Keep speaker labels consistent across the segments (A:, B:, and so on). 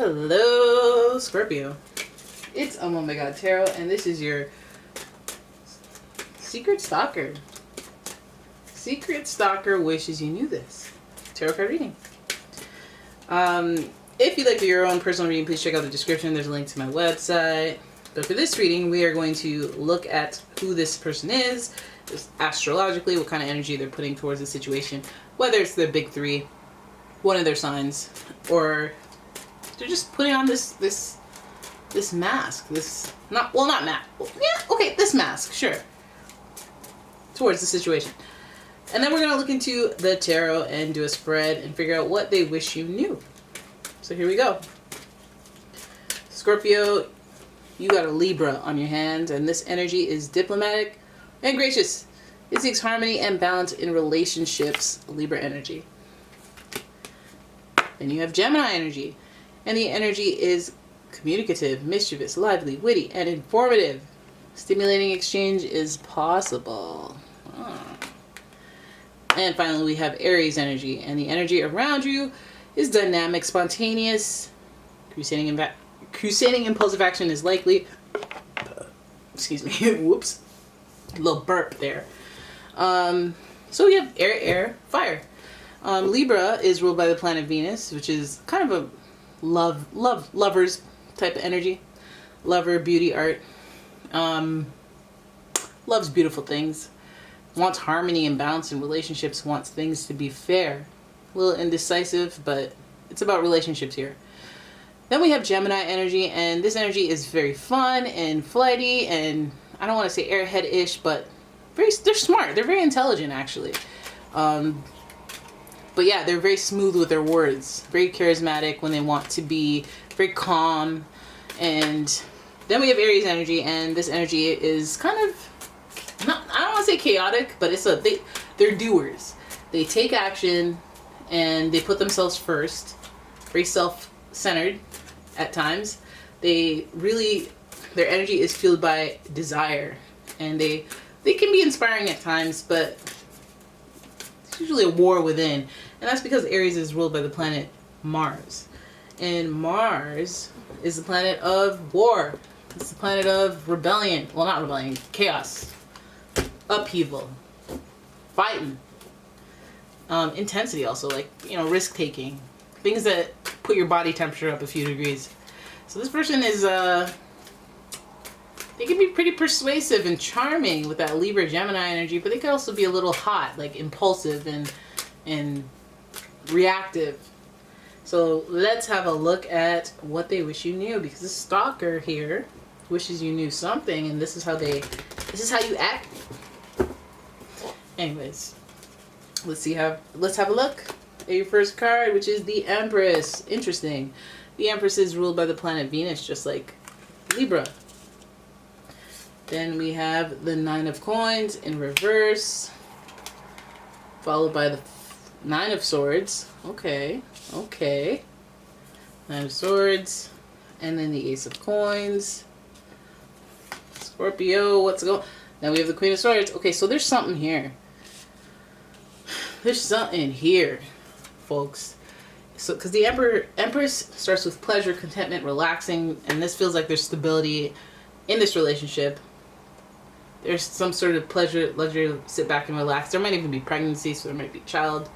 A: Hello, Scorpio. It's umomgtarot, and this is your Secret Stalker. Secret Stalker wishes you knew this. Tarot card reading. If you'd like to do your own personal reading, please check out the description. There's a link to my website. But for this reading, we are going to look at who this person is, just astrologically, what kind of energy they're putting towards the situation, whether it's their big three, one of their signs, or they're just putting on this mask. This not mask. Yeah, okay, this mask, sure. Towards the situation. And then we're gonna look into the tarot and do a spread and figure out what they wish you knew. So here we go. Scorpio, you got a Libra on your hands, and this energy is diplomatic and gracious. It seeks harmony and balance in relationships, Libra energy. Then you have Gemini energy, and the energy is communicative, mischievous, lively, witty, and informative. Stimulating exchange is possible. And finally, we have Aries energy, and the energy around you is dynamic, spontaneous. Crusading impulsive action is likely. Excuse me. Whoops. A little burp there. So we have air, fire. Libra is ruled by the planet Venus, which is kind of a lovers type of energy. Lover, beauty, art. Loves beautiful things. Wants harmony and balance in relationships. Wants things to be fair. A little indecisive, but it's about relationships here. Then we have Gemini energy, and this energy is very fun and flighty, and I don't want to say airhead-ish, but they're smart. They're very intelligent, actually. But yeah, they're very smooth with their words. Very charismatic when they want to be. Very calm. And then we have Aries energy, and this energy is kind of, I don't want to say chaotic, but they're doers. They take action, and they put themselves first. Very self-centered at times. Their energy is fueled by desire, and they can be inspiring at times, but it's usually a war within, and that's because Aries is ruled by the planet Mars, and Mars is the planet of war. It's the planet of rebellion. Well, not rebellion, chaos, upheaval, fighting, intensity also, like, risk taking, things that put your body temperature up a few degrees. So this person is they can be pretty persuasive and charming with that Libra Gemini energy, but they can also be a little hot, like impulsive and reactive. So let's have a look at what they wish you knew, because the stalker here wishes you knew something, and this is how you act. Anyways, let's have a look at your first card, which is the Empress. Interesting. The Empress is ruled by the planet Venus, just like Libra. Then we have the Nine of Coins in reverse, followed by the Nine of Swords. Okay. Nine of Swords, and then the Ace of Coins. Scorpio, what's going on? Now we have the Queen of Swords. Okay, so there's something here. There's something here, folks. So, because the Empress starts with pleasure, contentment, relaxing, and this feels like there's stability in this relationship. There's some sort of pleasure, luxury to sit back and relax. There might even be pregnancy, so there might be child.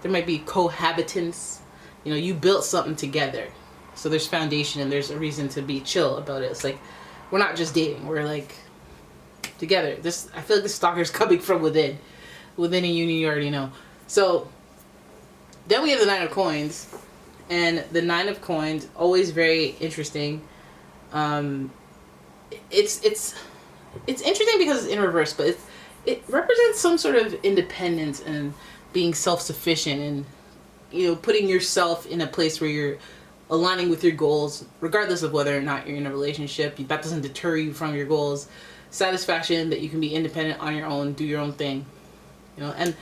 A: There might be cohabitance. You built something together. So there's foundation, and there's a reason to be chill about it. It's like, we're not just dating. We're like together. I feel like the stalker's coming from within a union you already know. So then we have the Nine of Coins, and the Nine of Coins, always very interesting. It's interesting because it's in reverse, but it represents some sort of independence and being self-sufficient, and putting yourself in a place where you're aligning with your goals, regardless of whether or not you're in a relationship. That doesn't deter you from your goals. Satisfaction that you can be independent on your own, do your own thing, and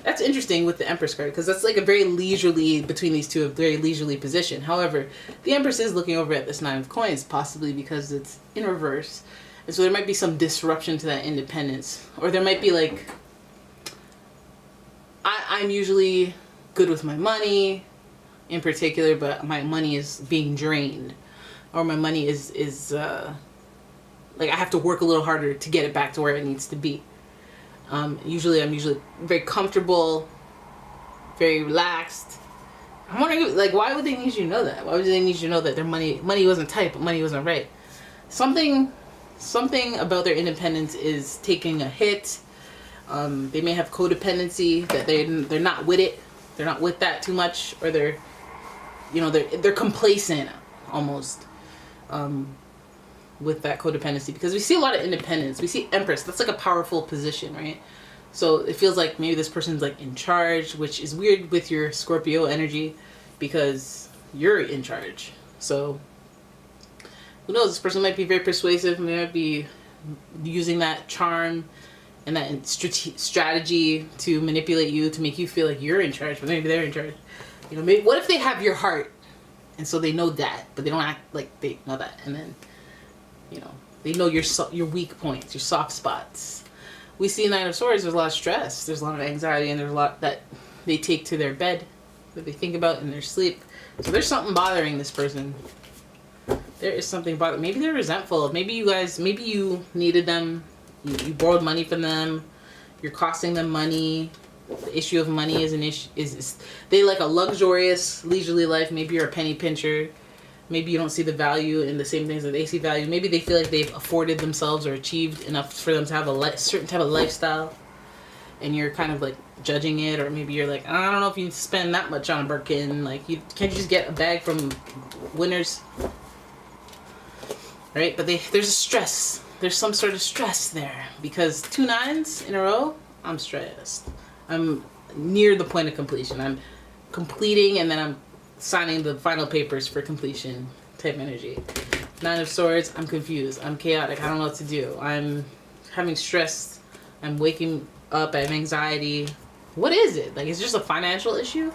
A: that's interesting with the Empress card, because that's like a very leisurely, between these two, a very leisurely position. However, the Empress is looking over at this Nine of Coins, possibly because it's in reverse. And so there might be some disruption to that independence. Or there might be like, I'm usually good with my money. in particular, but my money is being drained, or my money is like I have to work a little harder to get it back to where it needs to be. I'm usually very comfortable, very relaxed. I'm wondering, like, why would they need you to know that? Why would they need you to know that their money wasn't tight, but money wasn't right? Something about their independence is taking a hit. They may have codependency, that they're not with it. They're not with that too much, or they're complacent almost with that codependency, because we see a lot of independence. We see Empress. That's like a powerful position, right? So it feels like maybe this person's like in charge, which is weird with your Scorpio energy, because you're in charge. So who knows? This person might be very persuasive. They might be using that charm and that strategy to manipulate you, to make you feel like you're in charge, but maybe they're in charge. You know, maybe, what if they have your heart, and so they know that, but they don't act like they know that, and then, you know, they know your weak points, your soft spots. We see Nine of Swords, there's a lot of stress, there's a lot of anxiety, and there's a lot that they take to their bed, that they think about in their sleep. So there's something bothering this person. There is something bothering. Maybe they're resentful. Maybe you needed them. You borrowed money from them. You're costing them money. The issue of money is an issue. Is they like a luxurious, leisurely life? Maybe you're a penny pincher. Maybe you don't see the value in the same things that they see value. Maybe they feel like they've afforded themselves or achieved enough for them to have a certain type of lifestyle, and you're kind of like judging it. Or maybe you're like, I don't know if you need to spend that much on a Birkin. Like, can't you just get a bag from Winners? Right? But there's a stress. There's some sort of stress there, because 2 9s in a row, I'm stressed. I'm near the point of completion. I'm completing, and then I'm signing the final papers for completion type energy. 9 of Swords, I'm confused. I'm chaotic. I don't know what to do. I'm having stress. I'm waking up. I have anxiety. What is it? Like, is it just a financial issue?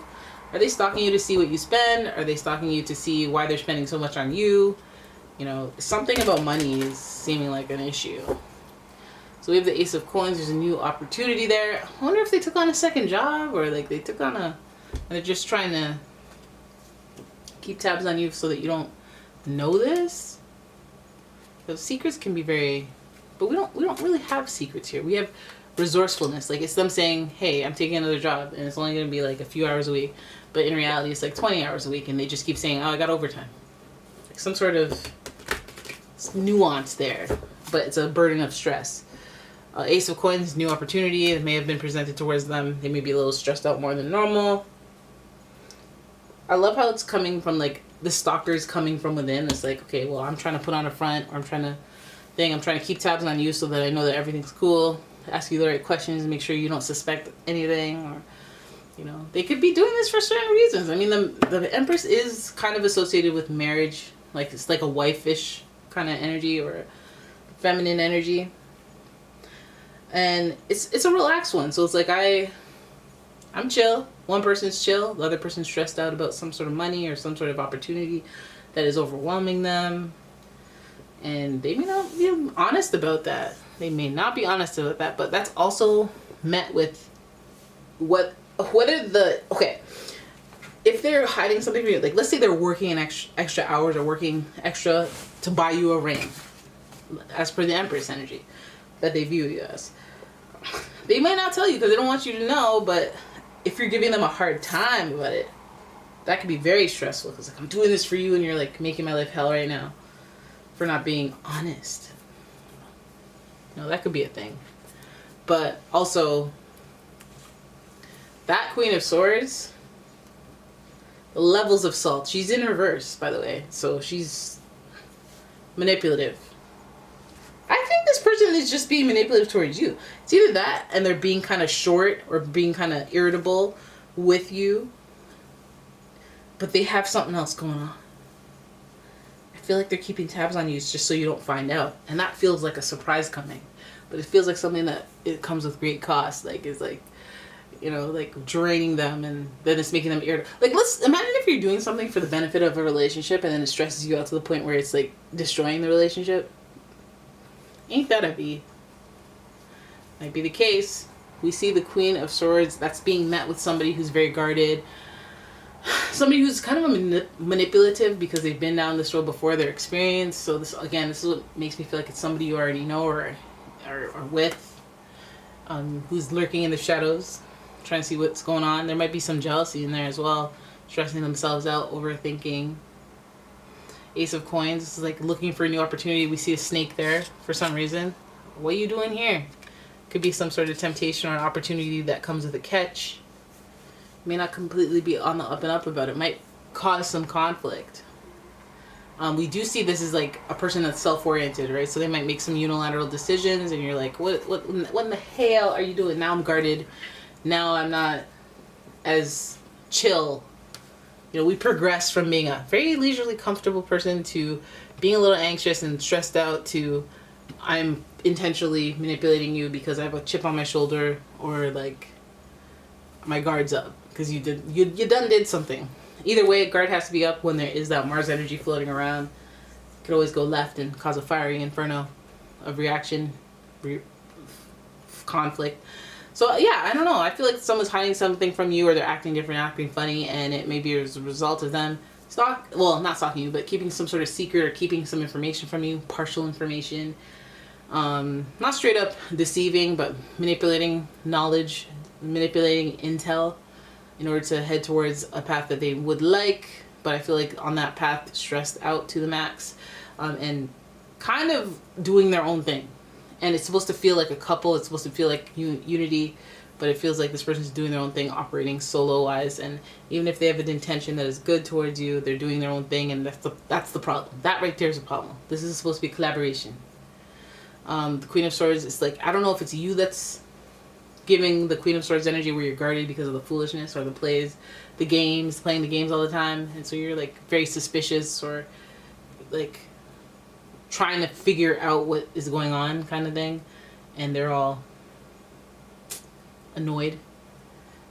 A: Are they stalking you to see what you spend? Are they stalking you to see why they're spending so much on you? You know, something about money is seeming like an issue. So we have the Ace of Coins. There's a new opportunity there. I wonder if they took on a second job, or like they took on and they're just trying to keep tabs on you so that you don't know this. Those secrets can be very, but we don't really have secrets here. We have resourcefulness. Like, it's them saying, hey, I'm taking another job, and it's only going to be like a few hours a week, but in reality it's like 20 hours a week, and they just keep saying, oh, I got overtime. Like some sort of nuance there, but it's a burden of stress. Ace of Coins, new opportunity that may have been presented towards them. They may be a little stressed out more than normal. I love how it's coming from, like, the stalker's coming from within. It's like, okay, well, I'm trying to put on a front, or I'm trying to keep tabs on you so that I know that everything's cool, ask you the right questions, make sure you don't suspect anything, or, you know, they could be doing this for certain reasons. I mean, the Empress is kind of associated with marriage, like it's like a wife-ish kind of energy, or feminine energy, and it's a relaxed one. So it's like I'm chill. One person's chill, the other person's stressed out about some sort of money or some sort of opportunity that is overwhelming them. And they may not be honest about that. They may not be honest about that, but that's also met with if they're hiding something from you, like let's say they're working an extra hours, or working extra to buy you a ring, as per the Empress energy that they view you as. They might not tell you because they don't want you to know, but if you're giving them a hard time about it, that could be very stressful, because like, I'm doing this for you and you're like making my life hell right now for not being honest. No, that could be a thing. But also, that Queen of Swords, the levels of salt. She's in reverse, by the way, so she's manipulative. I think this person is just being manipulative towards you. It's either that, and they're being kind of short or being kind of irritable with you, but they have something else going on. I feel like they're keeping tabs on you just so you don't find out, and that feels like a surprise coming, but it feels like something that it comes with great cost. Like, it's like, you know, like draining them, and then it's making them irritable. Like, let's imagine if you're doing something for the benefit of a relationship, and then it stresses you out to the point where it's like destroying the relationship. Ain't that a bee? Might be the case. We see the Queen of Swords. That's being met with somebody who's very guarded, somebody who's kind of a manipulative because they've been down this road before, they're experienced. So this, again, this is what makes me feel like it's somebody you already know or with, who's lurking in the shadows, trying to see what's going on. There might be some jealousy in there as well, stressing themselves out, overthinking. Ace of Coins, this is like looking for a new opportunity. We see a snake there for some reason. What are you doing here? Could be some sort of temptation or an opportunity that comes with a catch. May not completely be on the up and up about it. Might cause some conflict. We do see this as like a person that's self-oriented, right? So they might make some unilateral decisions and you're like, what in the hell are you doing? Now I'm guarded. Now I'm not as chill. You know, we progress from being a very leisurely, comfortable person to being a little anxious and stressed out to I'm intentionally manipulating you because I have a chip on my shoulder or like my guard's up. Because you done did something. Either way, guard has to be up when there is that Mars energy floating around. It could always go left and cause a fiery inferno of reaction, conflict. So yeah, I don't know. I feel like someone's hiding something from you, or they're acting different, acting funny, and it may be as a result of them not stalking you, but keeping some sort of secret or keeping some information from you, partial information. Not straight up deceiving, but manipulating knowledge, manipulating intel, in order to head towards a path that they would like, but I feel like on that path stressed out to the max, and kind of doing their own thing. And it's supposed to feel like a couple, it's supposed to feel like unity, but it feels like this person's doing their own thing, operating solo-wise, and even if they have an intention that is good towards you, they're doing their own thing, and that's the problem. That right there is a problem. This is supposed to be collaboration. The Queen of Swords, it's like, I don't know if it's you that's giving the Queen of Swords energy where you're guarded because of the foolishness or the playing the games all the time, and so you're like very suspicious or like trying to figure out what is going on kind of thing, and they're all annoyed.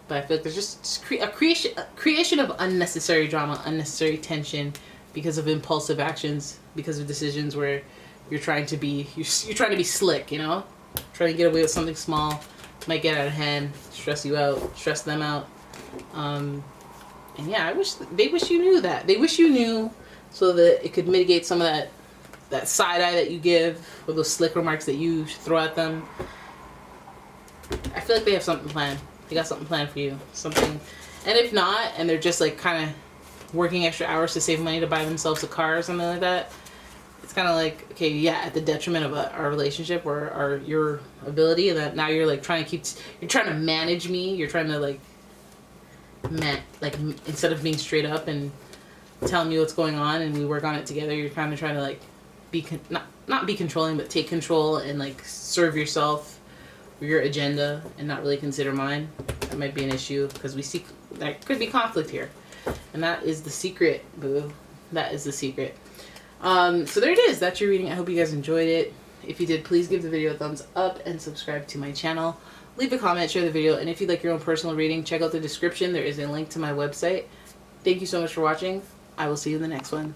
A: But I feel like there's just a creation of unnecessary drama, unnecessary tension because of impulsive actions, because of decisions where you're trying to be slick, you know, trying to get away with something small. Might get out of hand, stress you out, stress them out. And yeah, they wish you knew that. They wish you knew so that it could mitigate some of that side eye that you give, or those slick remarks that you throw at them. I feel like they have something planned. They got something planned for you. Something. And if not, and they're just like kind of working extra hours to save money to buy themselves a car or something like that, it's kind of like, okay, yeah, at the detriment of our relationship or your ability, and that now you're like trying to manage me. You're trying to like instead of being straight up and telling me what's going on and we work on it together, you're kind of trying to like not be controlling, but take control and like serve yourself, your agenda, and not really consider mine. That might be an issue because we see there could be conflict here, and that is the secret, boo. That is the secret. So there it is. That's your reading. I hope you guys enjoyed it. If you did, please give the video a thumbs up and subscribe to my channel. Leave a comment, share the video, and if you'd like your own personal reading, check out the description. There is a link to my website. Thank you so much for watching. I will see you in the next one.